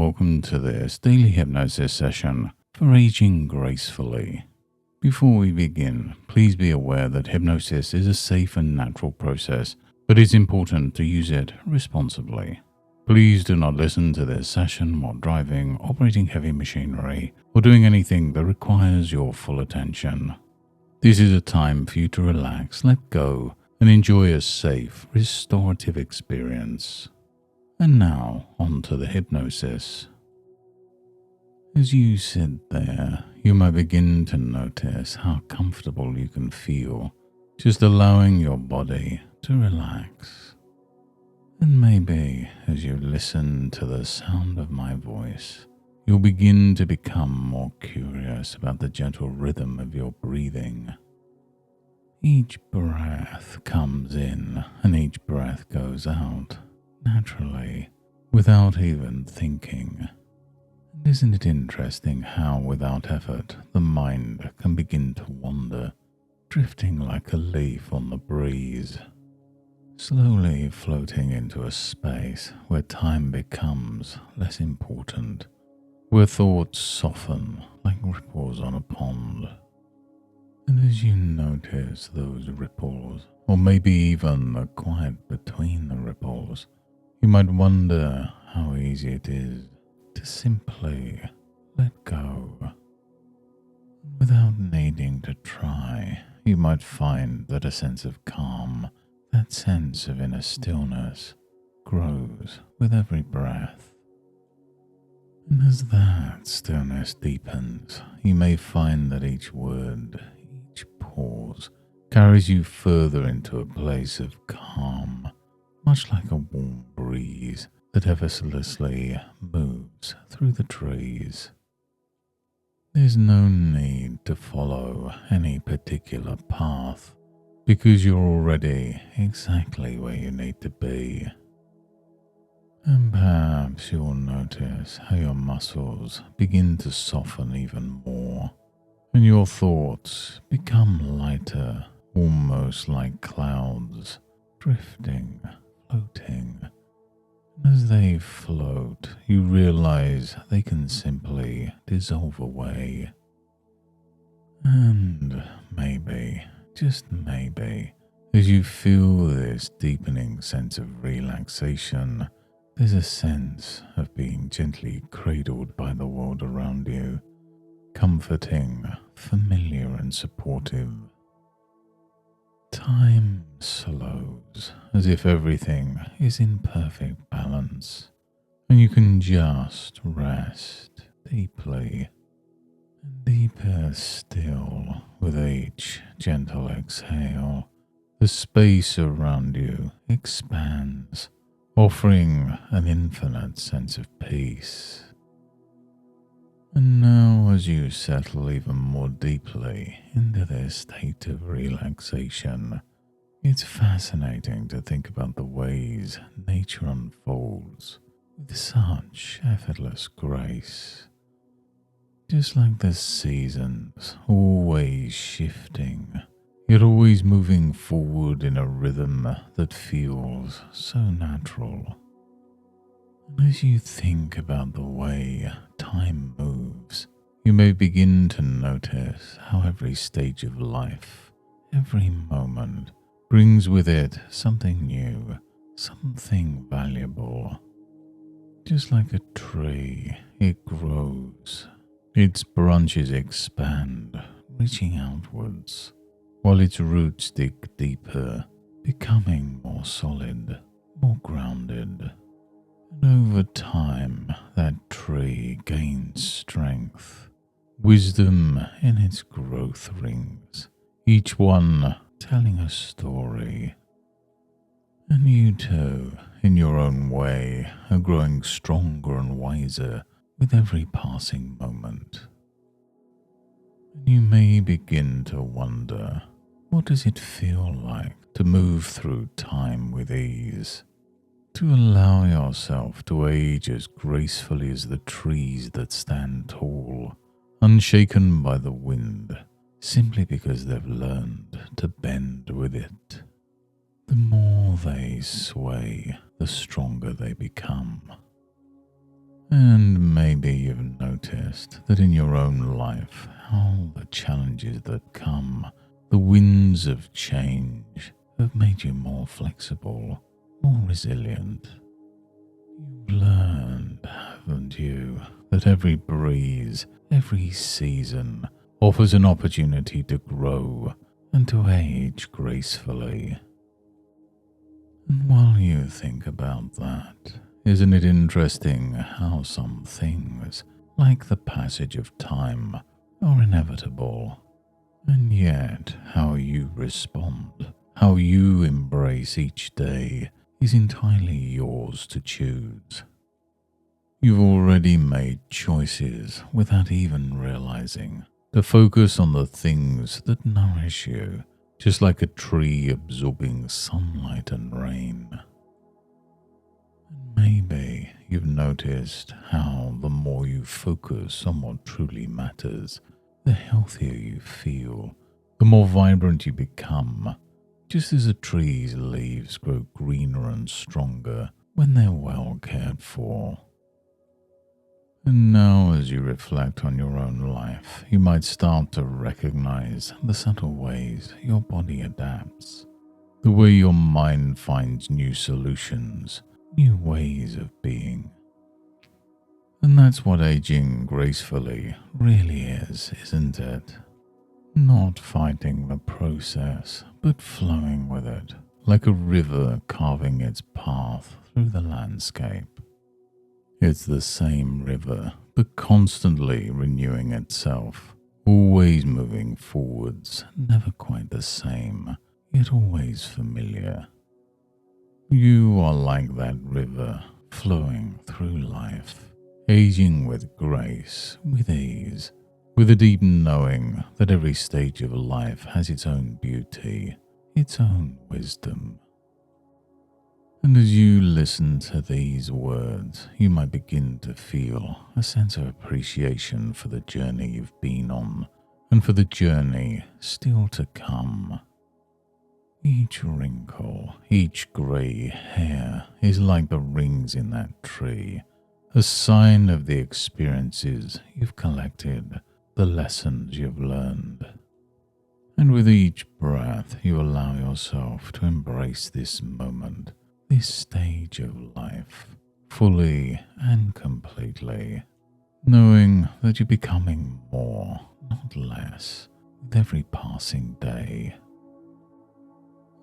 welcome to this daily hypnosis session for aging gracefully. Before we begin, please be aware that hypnosis is a safe and natural process, but it's important to use it responsibly. Please do not listen to this session while driving, operating heavy machinery, or doing anything that requires your full attention. This is a time for you to relax, let go, and enjoy a safe, restorative experience. And now, on to the hypnosis. As you sit there, you might begin to notice how comfortable you can feel, just allowing your body to relax. And maybe, as you listen to the sound of my voice, you'll begin to become more curious about the gentle rhythm of your breathing. Each breath comes in and each breath goes out, naturally, without even thinking. And isn't it interesting how, without effort, the mind can begin to wander, drifting like a leaf on the breeze, slowly floating into a space where time becomes less important, where thoughts soften like ripples on a pond. And as you notice those ripples, or maybe even the quiet between the ripples, you might wonder how easy it is to simply let go. Without needing to try, you might find that a sense of calm, that sense of inner stillness, grows with every breath. And as that stillness deepens, you may find that each word, each pause, carries you further into a place of calm, much like a warm breeze that effortlessly moves through the trees. There's no need to follow any particular path, because you're already exactly where you need to be. And perhaps you'll notice how your muscles begin to soften even more, and your thoughts become lighter, almost like clouds, drifting, floating. And as they float, you realize they can simply dissolve away. And maybe, just maybe, as you feel this deepening sense of relaxation, there's a sense of being gently cradled by the world around you, comforting, familiar and supportive. Time slows as if everything is in perfect balance, and you can just rest deeply and deeper still with each gentle exhale. The space around you expands, offering an infinite sense of peace. And now, as you settle even more deeply into this state of relaxation, it's fascinating to think about the ways nature unfolds with such effortless grace. Just like the seasons, always shifting, yet always moving forward in a rhythm that feels so natural. And as you think about the way time moves, you may begin to notice how every stage of life, every moment, brings with it something new, something valuable. Just like a tree, it grows. Its branches expand, reaching outwards, while its roots dig deeper, becoming more solid, more grounded. And over time, that tree gains strength, wisdom in its growth rings, each one telling a story. And you too, in your own way, are growing stronger and wiser with every passing moment. And you may begin to wonder, what does it feel like to move through time with ease? To allow yourself to age as gracefully as the trees that stand tall, unshaken by the wind, simply because they've learned to bend with it. The more they sway, the stronger they become. And maybe you've noticed that in your own life, how the challenges that come, the winds of change, have made you more flexible, more resilient. You've learned, haven't you, that every breeze, every season offers an opportunity to grow and to age gracefully. And while you think about that, isn't it interesting how some things, like the passage of time, are inevitable, and yet how you respond, how you embrace each day, is entirely yours to choose. You've already made choices without even realizing to focus on the things that nourish you, just like a tree absorbing sunlight and rain. And maybe you've noticed how the more you focus on what truly matters, the healthier you feel, the more vibrant you become, just as a tree's leaves grow greener and stronger when they're well cared for. And now, as you reflect on your own life, you might start to recognize the subtle ways your body adapts, the way your mind finds new solutions, new ways of being. And that's what aging gracefully really is, isn't it? Not fighting the process, but flowing with it, like a river carving its path through the landscape. It's the same river, but constantly renewing itself, always moving forwards, never quite the same, yet always familiar. You are like that river, flowing through life, aging with grace, with ease, with a deep knowing that every stage of life has its own beauty, its own wisdom. And as you listen to these words, you might begin to feel a sense of appreciation for the journey you've been on and for the journey still to come. Each wrinkle, each grey hair is like the rings in that tree, a sign of the experiences you've collected, the lessons you've learned. And with each breath, you allow yourself to embrace this moment, this stage of life, fully and completely, knowing that you're becoming more, not less, with every passing day.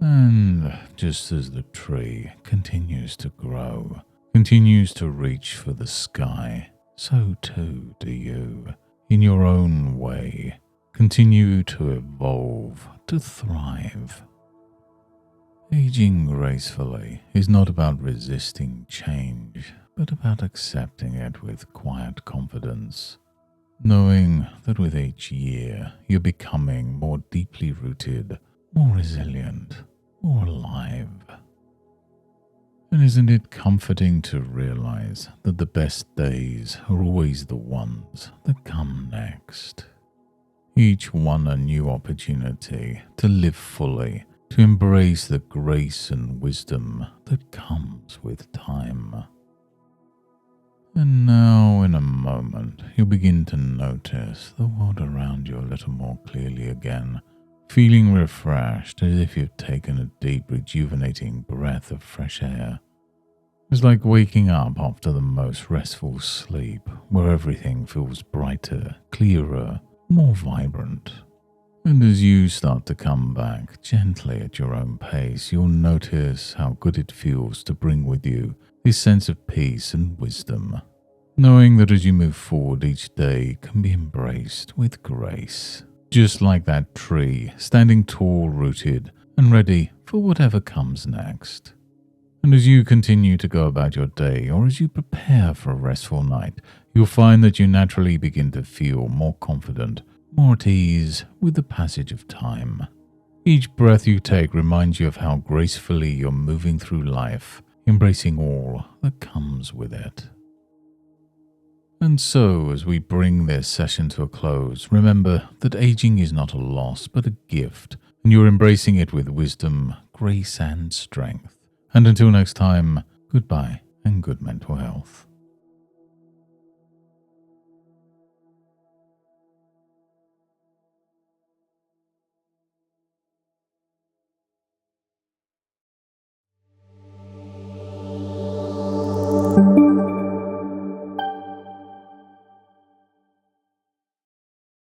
And just as the tree continues to grow, continues to reach for the sky, so too do you, in your own way, continue to evolve, to thrive. Aging gracefully is not about resisting change, but about accepting it with quiet confidence, knowing that with each year you're becoming more deeply rooted, more resilient, more alive. And isn't it comforting to realize that the best days are always the ones that come next? Each one a new opportunity to live fully, to embrace the grace and wisdom that comes with time. And now, in a moment, you'll begin to notice the world around you a little more clearly again, feeling refreshed as if you've taken a deep, rejuvenating breath of fresh air. It's like waking up after the most restful sleep, where everything feels brighter, clearer, more vibrant. And as you start to come back gently at your own pace, you'll notice how good it feels to bring with you this sense of peace and wisdom, knowing that as you move forward, each day can be embraced with grace, just like that tree standing tall, rooted, and ready for whatever comes next. And as you continue to go about your day, or as you prepare for a restful night, you'll find that you naturally begin to feel more confident, more at ease with the passage of time. Each breath you take reminds you of how gracefully you're moving through life, embracing all that comes with it. And so, as we bring this session to a close, remember that aging is not a loss, but a gift, and you're embracing it with wisdom, grace, and strength. And until next time, goodbye and good mental health.